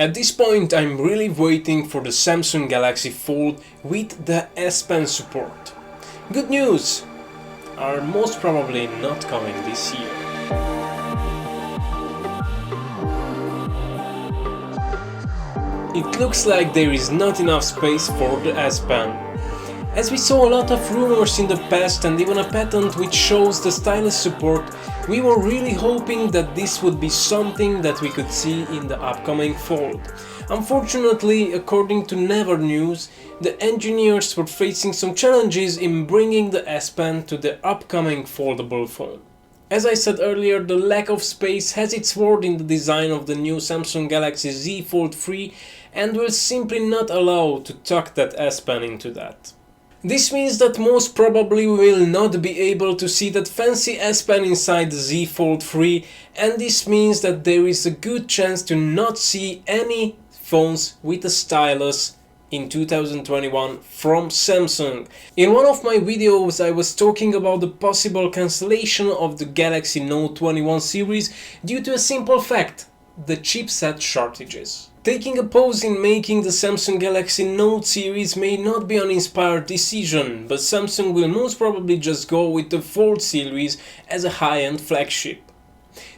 At this point I'm really waiting for the Samsung Galaxy Fold with the S Pen support. Good news! Are most probably not coming this year. It looks like there is not enough space for the S Pen. As we saw a lot of rumors in the past and even a patent which shows the stylus support, we were really hoping that this would be something that we could see in the upcoming Fold. Unfortunately, according to Naver News, the engineers were facing some challenges in bringing the S Pen to the upcoming foldable phone. As I said earlier, the lack of space has its word in the design of the new Samsung Galaxy Z Fold 3 and will simply not allow to tuck that S Pen into that. This means that most probably we will not be able to see that fancy S Pen inside the Z Fold 3, and this means that there is a good chance to not see any phones with a stylus in 2021 from Samsung. In one of my videos I was talking about the possible cancellation of the Galaxy Note 21 series due to a simple fact: the chipset shortages. Taking a pause in making the Samsung Galaxy Note series may not be an inspired decision, but Samsung will most probably just go with the Fold series as a high-end flagship.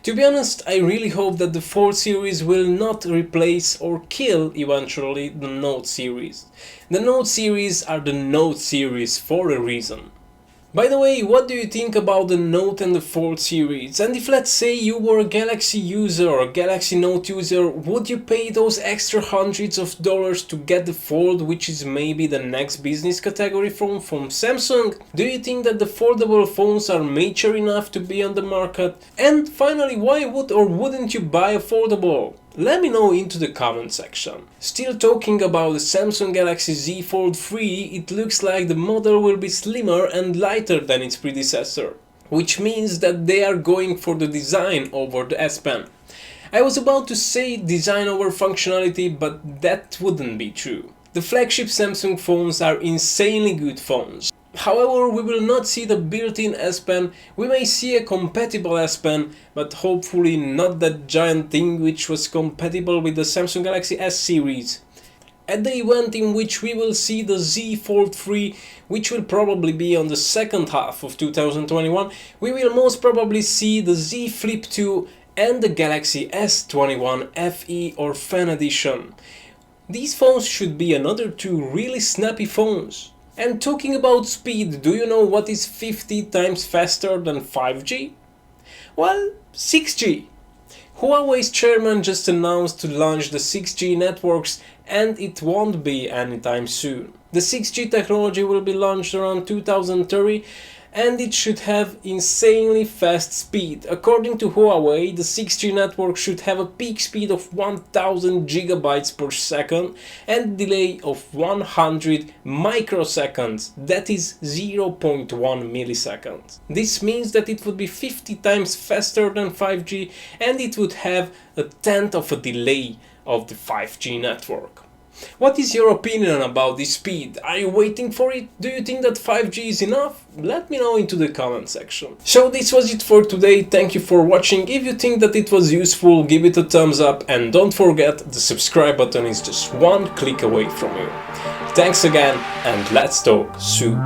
To be honest, I really hope that the Fold series will not replace or kill eventually the Note series. The Note series are the Note series for a reason. By the way, what do you think about the Note and the Fold series? And if, let's say, you were a Galaxy user or a Galaxy Note user, would you pay those extra hundreds of dollars to get the Fold, which is maybe the next business category phone from Samsung? Do you think that the foldable phones are mature enough to be on the market? And finally, why would or wouldn't you buy a foldable? Let me know into the comment section. Still talking about the Samsung Galaxy Z Fold 3, it looks like the model will be slimmer and lighter than its predecessor, which means that they are going for the design over the S Pen. I was about to say design over functionality, but that wouldn't be true. The flagship Samsung phones are insanely good phones. However, we will not see the built-in S Pen. We may see a compatible S Pen, but hopefully not that giant thing which was compatible with the Samsung Galaxy S series. At the event in which we will see the Z Fold 3, which will probably be on the second half of 2021, we will most probably see the Z Flip 2 and the Galaxy S21 FE or Fan Edition. These phones should be another two really snappy phones. And talking about speed, do you know what is 50 times faster than 5G? Well, 6G. Huawei's chairman just announced to launch the 6G networks, and it won't be anytime soon. The 6G technology will be launched around 2030 and it should have insanely fast speed. According to Huawei, the 6G network should have a peak speed of 1000 gigabytes per second and delay of 100 microseconds, that is 0.1 milliseconds. This means that it would be 50 times faster than 5G and it would have a tenth of a delay of the 5G network. What is your opinion about this speed? Are you waiting for it? Do you think that 5G is enough? Let me know into the comment section. So this was it for today. Thank you for watching. If you think that it was useful, give it a thumbs up and don't forget the subscribe button is just one click away from you. Thanks again and let's talk soon.